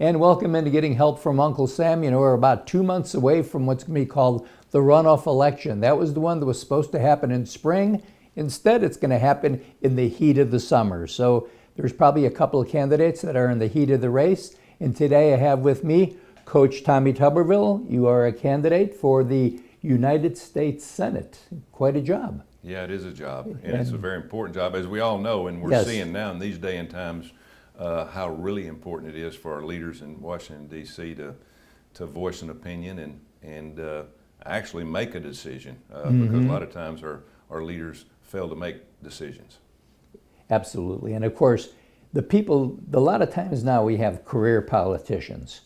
And welcome into Getting Help from Uncle Sam. You know, we're about 2 months away from what's going to be called the runoff election. That was the one that was supposed to happen in spring. Instead, it's going to happen in the heat of the summer. So there's probably a couple of candidates that are in the heat of the race. And today I have with me Coach Tommy Tuberville. You are a candidate for the United States Senate. Quite a job. Yeah, it is a job, and it's a very important job, as we all know, and we're seeing now in these day and times how really important it is for our leaders in Washington, D.C. to voice an opinion and actually make a decision, because a lot of times our leaders fail to make decisions. Absolutely, and of course, a lot of times now we have career politicians.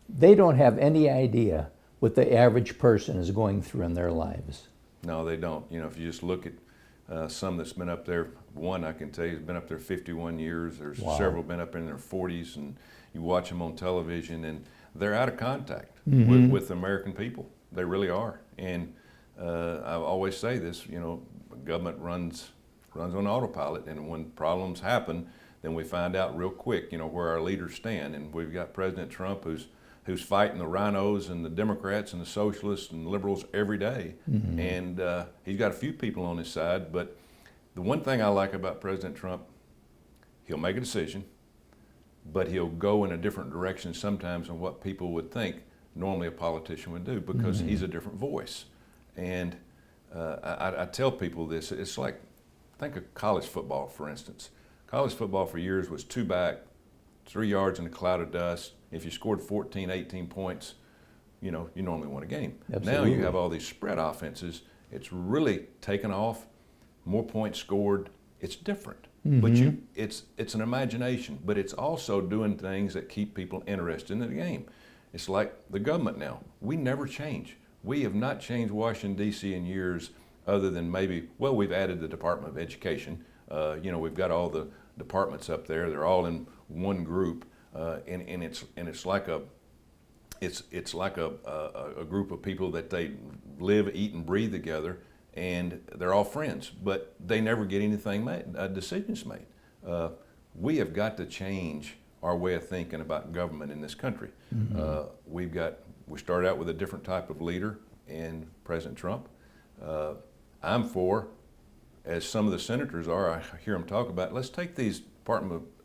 They don't have any idea what the average person is going through in their lives. No, they don't. You know, if you just look at some that's been up there, one I can tell you has been up there 51 years. There's several been up in their 40s, and you watch them on television, and they're out of contact with the American people. They really are. And I always say this, you know, government runs on autopilot, and when problems happen, then we find out real quick, you know, where our leaders stand. And we've got President Trump who's fighting the rhinos and the Democrats and the socialists and liberals every day. And he's got a few people on his side, but the one thing I like about President Trump, he'll make a decision, but he'll go in a different direction sometimes than what people would think normally a politician would do, because he's a different voice. And I tell people this, it's like, think of college football, for instance. College football for years was 2 back, 3 yards in a cloud of dust. If you scored 14, 18 points, you know, you normally won a game. Absolutely. Now you have all these spread offenses. It's really taken off, more points scored. It's different, but it's an imagination, but it's also doing things that keep people interested in the game. It's like the government now. We never change. We have not changed Washington, D.C. in years, other than maybe, well, we've added the Department of Education. You know, we've got all the departments up there. They're all in one group. And it's like a group of people that they live, eat, and breathe together, and they're all friends, but they never get anything made, decisions made. We have got to change our way of thinking about government in this country. We started out with a different type of leader in President Trump. I'm for, as some of the senators are, I hear them talk about, let's take these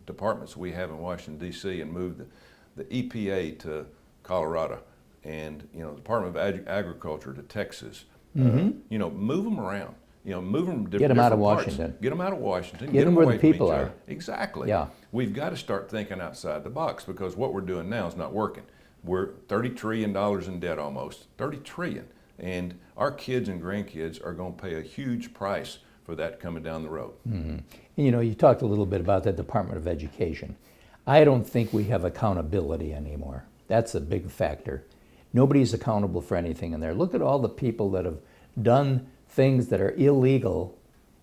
departments we have in Washington, D.C. and move the EPA to Colorado, and, you know, the Department of Agriculture to Texas. You know, move them around. You know, move them to different parts. Get them out of Washington. Get them out of Washington. Get them where the people are. Exactly. Yeah. We've got to start thinking outside the box, because what we're doing now is not working. We're $30 trillion in debt almost. 30 trillion. And our kids and grandkids are going to pay a huge price for that coming down the road. You know, you talked a little bit about the Department of Education. I don't think we have accountability anymore. That's a big factor. Nobody's accountable for anything in there. Look at all the people that have done things that are illegal,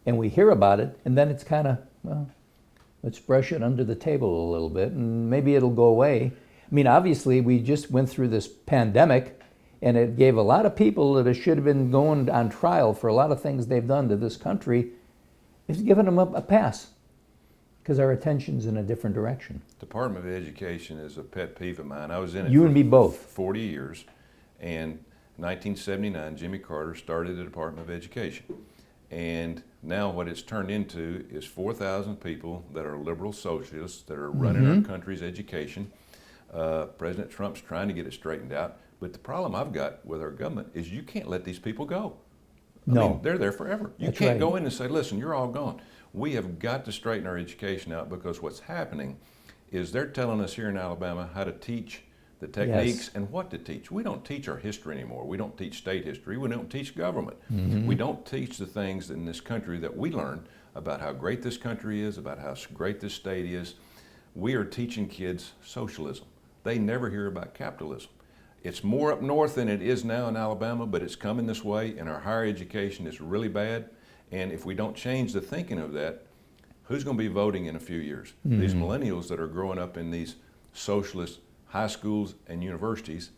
and we hear about it, and then it's kind of, well, let's brush it under the table a little bit, and maybe it'll go away. I mean, obviously, we just went through this pandemic, and it gave a lot of people that should have been going on trial for a lot of things they've done to this country. It's given them a pass, because our attention's in a different direction. Department of Education is a pet peeve of mine. I was in it You and me both. 40 years, and 1979, Jimmy Carter started the Department of Education. And now what it's turned into is 4,000 people that are liberal socialists that are running our country's education. President Trump's trying to get it straightened out. But the problem I've got with our government is you can't let these people go. I mean, they're there forever. You can't go in and say, listen, you're all gone. We have got to straighten our education out, because what's happening is they're telling us here in Alabama how to teach the techniques and what to teach. We don't teach our history anymore. We don't teach state history. We don't teach government. We don't teach the things in this country that we learn about how great this country is, about how great this state is. We are teaching kids socialism. They never hear about capitalism. It's more up north than it is now in Alabama, but it's coming this way, and our higher education is really bad. And if we don't change the thinking of that, who's going to be voting in a few years? These millennials that are growing up in these socialist high schools and universities,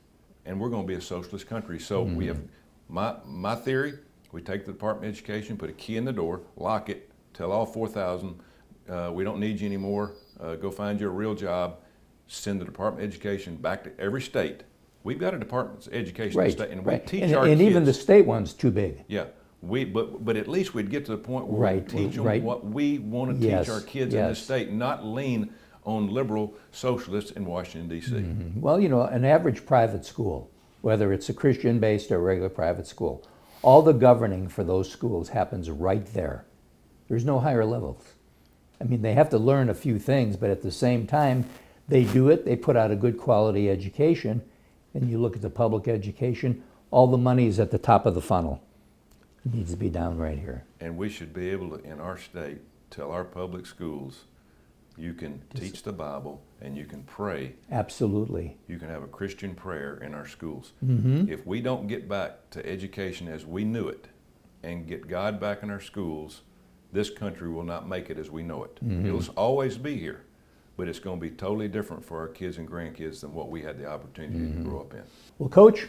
and we're going to be a socialist country. So we have, my theory, we take the Department of Education, put a key in the door, lock it, tell all 4,000, we don't need you anymore, go find you a real job, send the Department of Education back to every state. We've got a Department of Education Right, state, and we right. teach And, our and kids. even the state one's too big. Yeah, but at least we'd get to the point where Right, we teach them right. what we want to Yes, teach our kids in this yes. state, not lean on liberal socialists in Washington, D.C. Well, you know, an average private school, whether it's a Christian-based or regular private school, all the governing for those schools happens right there. There's no higher levels. I mean, they have to learn a few things, but at the same time, they do it, they put out a good quality education, and you look at the public education, all the money is at the top of the funnel. It needs to be down right here. And we should be able to, in our state, tell our public schools, you can teach the Bible and you can pray. Absolutely. You can have a Christian prayer in our schools. Mm-hmm. If we don't get back to education as we knew it and get God back in our schools, this country will not make it as we know it. Mm-hmm. It'll always be here, but it's going to be totally different for our kids and grandkids than what we had the opportunity Mm-hmm. to grow up in. Well, Coach,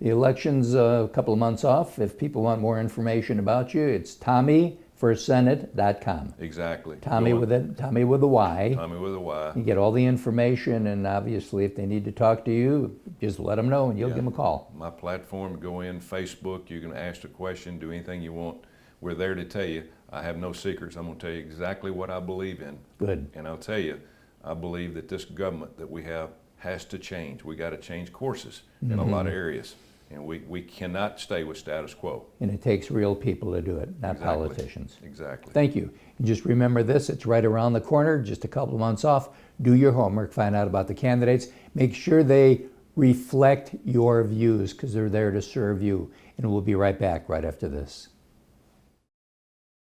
the election's a couple of months off. If people want more information about you, it's TommyForSenate.com. Exactly. Tommy Going- with a Y. Tommy with a Y. You get all the information, and obviously, if they need to talk to you, just let them know, and you'll Yeah. give them a call. My platform, go in, Facebook, you can ask a question, do anything you want. We're there to tell you. I have no secrets. I'm going to tell you exactly what I believe in. Good. And I'll tell you, I believe that this government that we have has to change. We got to change courses in a lot of areas. And we cannot stay with status quo. And it takes real people to do it, not Exactly. politicians. Exactly. Thank you. And just remember this, it's right around the corner, just a couple of months off. Do your homework, find out about the candidates. Make sure they reflect your views, because they're there to serve you. And we'll be right back right after this.